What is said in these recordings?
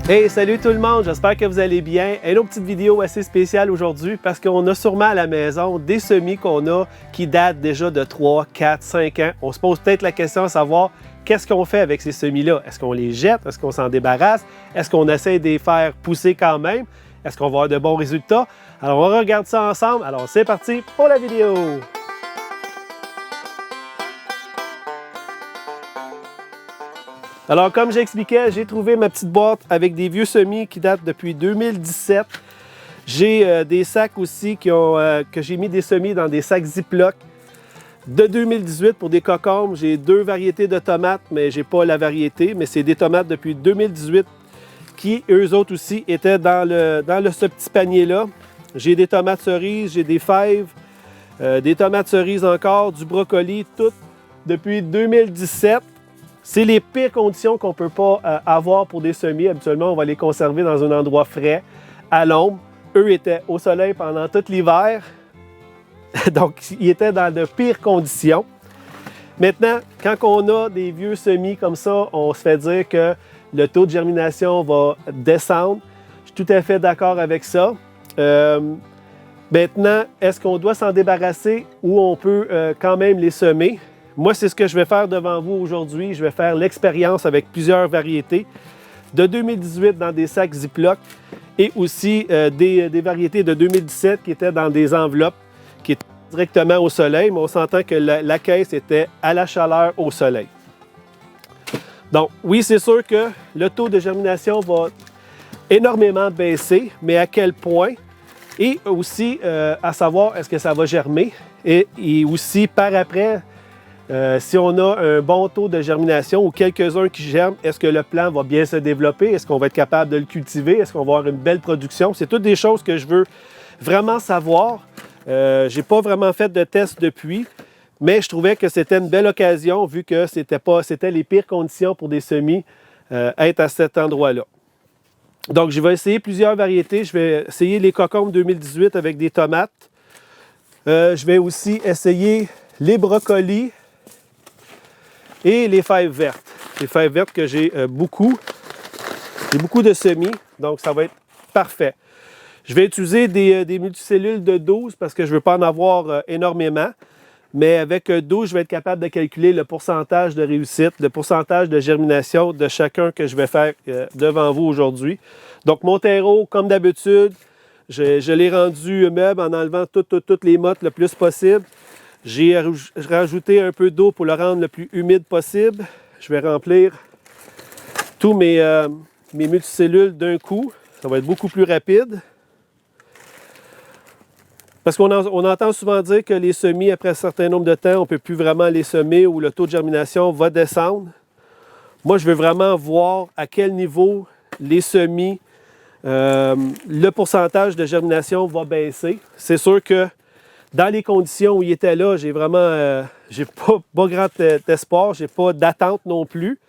Hey, salut tout le monde, j'espère que vous allez bien. Une autre petite vidéo assez spéciale aujourd'hui parce qu'on a sûrement à la maison des semis qu'on a qui datent déjà de 3, 4, 5 ans. On se pose peut-être la question à savoir qu'est-ce qu'on fait avec ces semis-là? Est-ce qu'on les jette? Est-ce qu'on s'en débarrasse? Est-ce qu'on essaie de les faire pousser quand même? Est-ce qu'on va avoir de bons résultats? Alors on regarde ça ensemble. Alors c'est parti pour la vidéo! Alors, comme j'expliquais, j'ai trouvé ma petite boîte avec des vieux semis qui datent depuis 2017. J'ai des sacs aussi que j'ai mis des semis dans des sacs Ziploc de 2018 pour des cocombes. J'ai deux variétés de tomates, mais je n'ai pas la variété. Mais c'est des tomates depuis 2018 qui, eux autres aussi, étaient dans ce petit panier-là. J'ai des tomates cerises, j'ai des fèves, des tomates cerises encore, du brocoli, tout depuis 2017. C'est les pires conditions qu'on ne peut pas avoir pour des semis. Habituellement, on va les conserver dans un endroit frais, à l'ombre. Eux étaient au soleil pendant tout l'hiver. Donc, ils étaient dans de pires conditions. Maintenant, quand on a des vieux semis comme ça, on se fait dire que le taux de germination va descendre. Je suis tout à fait d'accord avec ça. Maintenant, est-ce qu'on doit s'en débarrasser ou on peut quand même les semer? Moi, c'est ce que je vais faire devant vous aujourd'hui. Je vais faire l'expérience avec plusieurs variétés de 2018 dans des sacs Ziploc et aussi des variétés de 2017 qui étaient dans des enveloppes qui étaient directement au soleil, mais on s'entend que la caisse était à la chaleur au soleil. Donc, oui, c'est sûr que le taux de germination va énormément baisser, mais à quel point? Et aussi, à savoir, est-ce que ça va germer? Et aussi, par après, si on a un bon taux de germination ou quelques-uns qui germent, est-ce que le plant va bien se développer? Est-ce qu'on va être capable de le cultiver? Est-ce qu'on va avoir une belle production? C'est toutes des choses que je veux vraiment savoir. Je n'ai pas vraiment fait de test depuis, mais je trouvais que c'était une belle occasion vu que c'était les pires conditions pour des semis être à cet endroit-là. Donc, je vais essayer plusieurs variétés. Je vais essayer les cocombes 2018 avec des tomates. Je vais aussi essayer les brocolis et les fèves vertes. Les fèves vertes que j'ai beaucoup. J'ai beaucoup de semis, donc ça va être parfait. Je vais utiliser des multicellules de 12 parce que je ne veux pas en avoir énormément. Mais avec 12, je vais être capable de calculer le pourcentage de réussite, le pourcentage de germination de chacun que je vais faire devant vous aujourd'hui. Donc mon terreau, comme d'habitude, je l'ai rendu meuble en enlevant toutes les mottes le plus possible. J'ai rajouté un peu d'eau pour le rendre le plus humide possible. Je vais remplir tous mes multicellules d'un coup. Ça va être beaucoup plus rapide. Parce qu'on entend souvent dire que les semis, après un certain nombre de temps, on ne peut plus vraiment les semer ou le taux de germination va descendre. Moi, je veux vraiment voir à quel niveau les semis, le pourcentage de germination va baisser. C'est sûr que dans les conditions où il était là, j'ai vraiment j'ai pas grand espoir, j'ai pas d'attente non plus.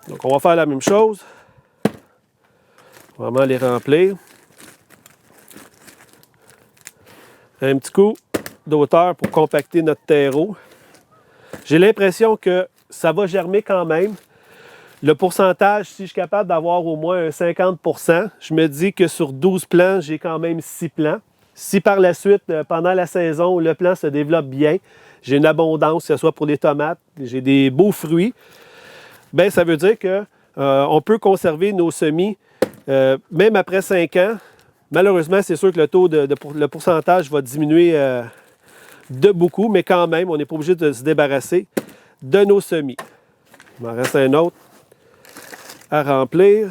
Donc, on va faire la même chose. Vraiment les remplir. Un petit coup d'hauteur pour compacter notre terreau. J'ai l'impression que ça va germer quand même. Le pourcentage, si je suis capable d'avoir au moins un 50 %, je me dis que sur 12 plants, j'ai quand même 6 plants. Si par la suite, pendant la saison, le plant se développe bien, j'ai une abondance, que ce soit pour les tomates, j'ai des beaux fruits, bien, ça veut dire qu'on peut conserver nos semis même après 5 ans. Malheureusement, c'est sûr que le pourcentage va diminuer de beaucoup, mais quand même, on n'est pas obligé de se débarrasser de nos semis. Il m'en reste un autre à remplir.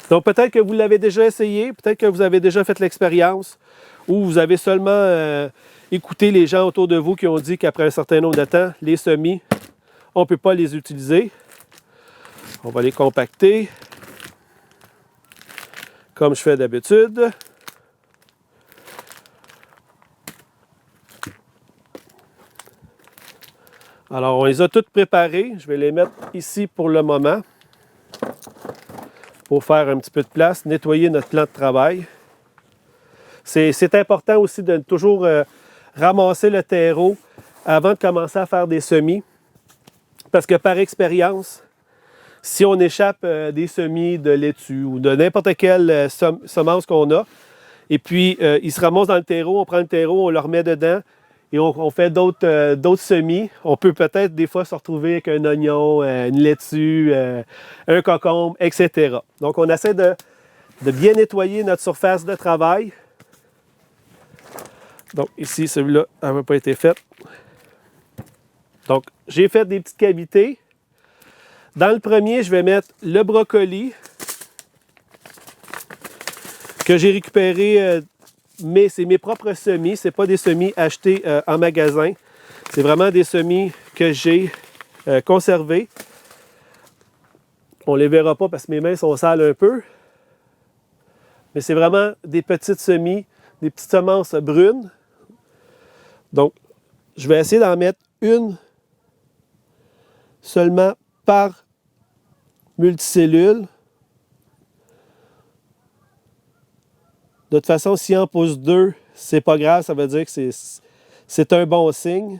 Donc, peut-être que vous l'avez déjà essayé, peut-être que vous avez déjà fait l'expérience, ou vous avez seulement écouté les gens autour de vous qui ont dit qu'après un certain nombre de temps, les semis, on ne peut pas les utiliser. On va les compacter, comme je fais d'habitude. Alors, on les a toutes préparées. Je vais les mettre ici pour le moment, pour faire un petit peu de place, nettoyer notre plan de travail. C'est important aussi de toujours ramasser le terreau avant de commencer à faire des semis. Parce que par expérience, si on échappe des semis de laitue ou de n'importe quelle semence qu'on a, et puis ils se ramassent dans le terreau, on prend le terreau, on le remet dedans et on fait d'autres semis, on peut peut-être des fois se retrouver avec un oignon, une laitue, un concombre, etc. Donc on essaie de bien nettoyer notre surface de travail. Donc ici, celui-là n'avait pas été fait. Donc j'ai fait des petites cavités. Dans le premier, je vais mettre le brocoli que j'ai récupéré, mais c'est mes propres semis. Ce n'est pas des semis achetés en magasin. C'est vraiment des semis que j'ai conservés. On ne les verra pas parce que mes mains sont sales un peu. Mais c'est vraiment des petites semis, des petites semences brunes. Donc, je vais essayer d'en mettre une seulement par multicellule. De toute façon, si on en pose deux, c'est pas grave, ça veut dire que c'est un bon signe.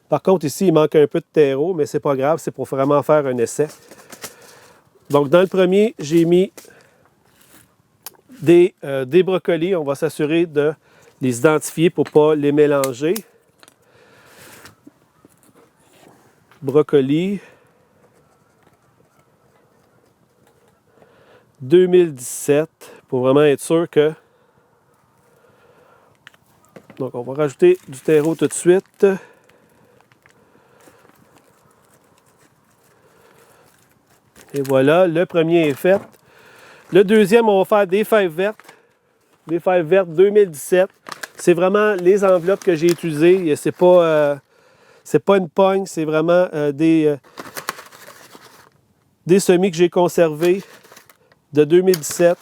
Par contre, ici, il manque un peu de terreau, mais c'est pas grave, c'est pour vraiment faire un essai. Donc, dans le premier, j'ai mis des brocolis. On va s'assurer de les identifier pour ne pas les mélanger. Brocoli. 2017, pour vraiment être sûr que... Donc, on va rajouter du terreau tout de suite. Et voilà, le premier est fait. Le deuxième, on va faire des fèves vertes. Des fèves vertes 2017. C'est vraiment les enveloppes que j'ai utilisées. C'est pas une pogne, c'est vraiment des semis que j'ai conservés de 2017.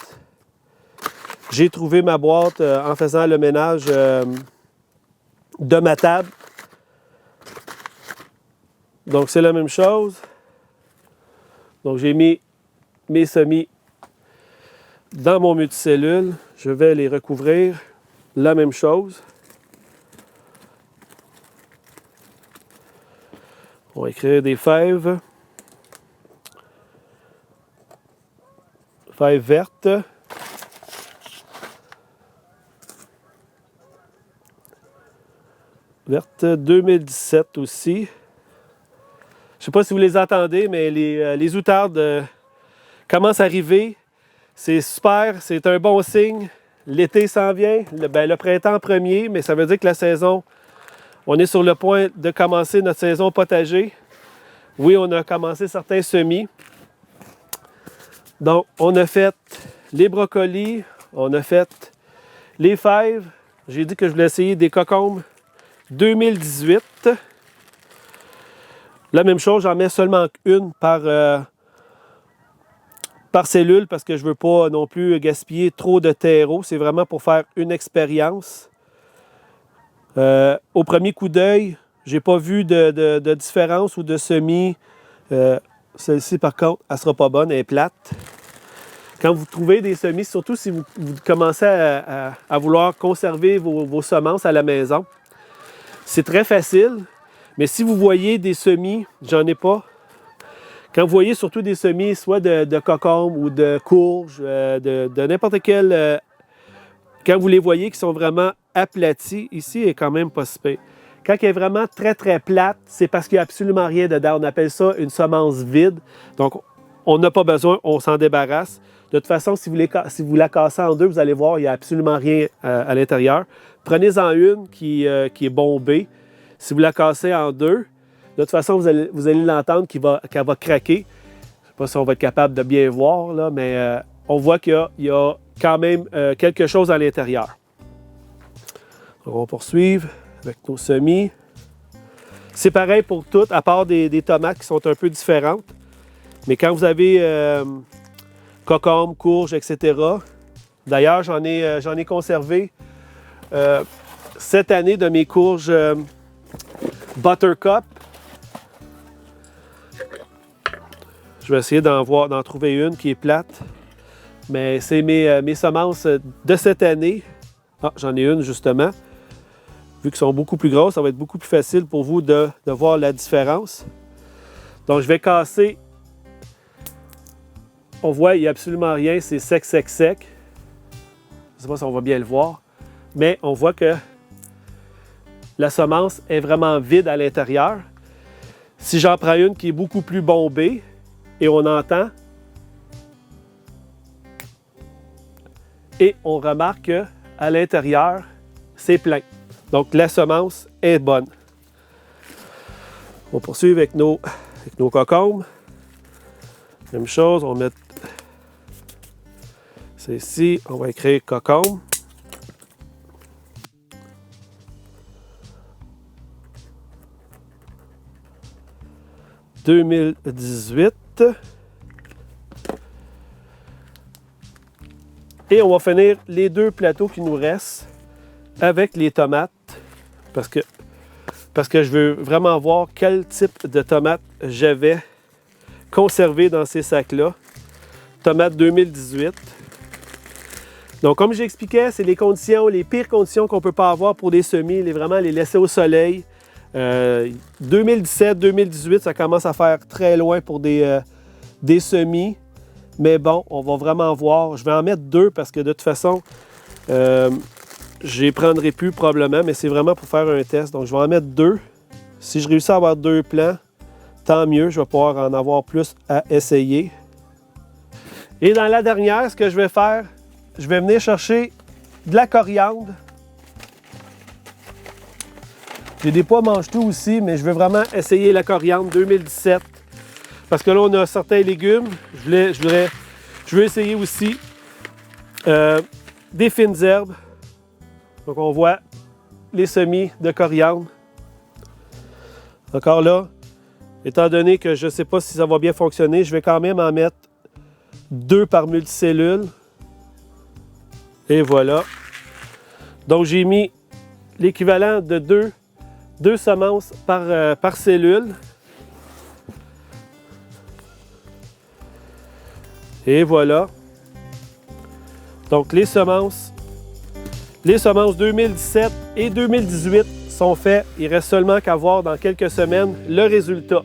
J'ai trouvé ma boîte en faisant le ménage de ma table. Donc, c'est la même chose. Donc, j'ai mis mes semis dans mon multicellule. Je vais les recouvrir. La même chose. On va écrire des fèves. Fèves vertes. Verte 2017 aussi. Je ne sais pas si vous les entendez, mais les outardes commencent à arriver. C'est super, c'est un bon signe. L'été s'en vient, le printemps premier, mais ça veut dire que la saison, on est sur le point de commencer notre saison potager. Oui, on a commencé certains semis. Donc, on a fait les brocolis, on a fait les fèves. J'ai dit que je voulais essayer des cocombes 2018. La même chose, j'en mets seulement une par cellule parce que je ne veux pas non plus gaspiller trop de terreau. C'est vraiment pour faire une expérience. Au premier coup d'œil, je n'ai pas vu de différence ou de semis. Celle-ci, par contre, elle ne sera pas bonne, elle est plate. Quand vous trouvez des semis, surtout si vous commencez à vouloir conserver vos semences à la maison, c'est très facile. Mais si vous voyez des semis, j'en ai pas. Quand vous voyez surtout des semis, soit de cocombes ou de courges, de n'importe quel... quand vous les voyez qui sont vraiment aplatis, ici, elle est quand même pas si pire. Quand elle est vraiment très, très plate, c'est parce qu'il n'y a absolument rien dedans. On appelle ça une semence vide. Donc, on n'a pas besoin, on s'en débarrasse. De toute façon, si vous la cassez en deux, vous allez voir, il n'y a absolument rien à l'intérieur. Prenez-en une qui est bombée. Si vous la cassez en deux, de toute façon, vous allez l'entendre qu'elle va craquer. Je ne sais pas si on va être capable de bien voir, là, mais on voit qu'il y a quand même quelque chose à l'intérieur. On va poursuivre avec nos semis. C'est pareil pour toutes, à part des tomates qui sont un peu différentes. Mais quand vous avez cocombes, courges, etc. D'ailleurs, j'en ai conservé cette année de mes courges Buttercup. Je vais essayer d'en trouver une qui est plate. Mais c'est mes semences de cette année. Ah, j'en ai une justement. Vu qu'elles sont beaucoup plus grosses, ça va être beaucoup plus facile pour vous de voir la différence. Donc, je vais casser on voit, il n'y a absolument rien, c'est sec, sec, sec. Je ne sais pas si on va bien le voir, mais on voit que la semence est vraiment vide à l'intérieur. Si j'en prends une qui est beaucoup plus bombée, et on entend, et on remarque qu'à l'intérieur, c'est plein. Donc la semence est bonne. On poursuit avec nos cocombes. Même chose, on va mettre c'est ici, on va écrire cocombe. « 2018 ». Et on va finir les 2 plateaux qui nous restent avec les tomates parce que je veux vraiment voir quel type de tomates j'avais conservé dans ces sacs-là. Tomates 2018. Donc, comme j'expliquais, c'est les pires conditions qu'on ne peut pas avoir pour des semis, vraiment les laisser au soleil. 2017, 2018, ça commence à faire très loin pour des semis. Mais bon, on va vraiment voir. Je vais en mettre 2 parce que de toute façon, je ne les prendrai plus probablement, mais c'est vraiment pour faire un test. Donc, je vais en mettre 2. Si je réussis à avoir 2 plants, tant mieux. Je vais pouvoir en avoir plus à essayer. Et dans la dernière, ce que je vais faire, je vais venir chercher de la coriandre. J'ai des pois mange-tout aussi, mais je vais vraiment essayer la coriandre 2017. Parce que là, on a certains légumes. Je veux essayer aussi des fines herbes. Donc, on voit les semis de coriandre. Encore là, étant donné que je ne sais pas si ça va bien fonctionner, je vais quand même en mettre 2 par multicellule. Et voilà. Donc, j'ai mis l'équivalent de 2 semences par cellule. Et voilà. Donc, les semences 2017 et 2018 sont faites. Il reste seulement qu'à voir dans quelques semaines le résultat.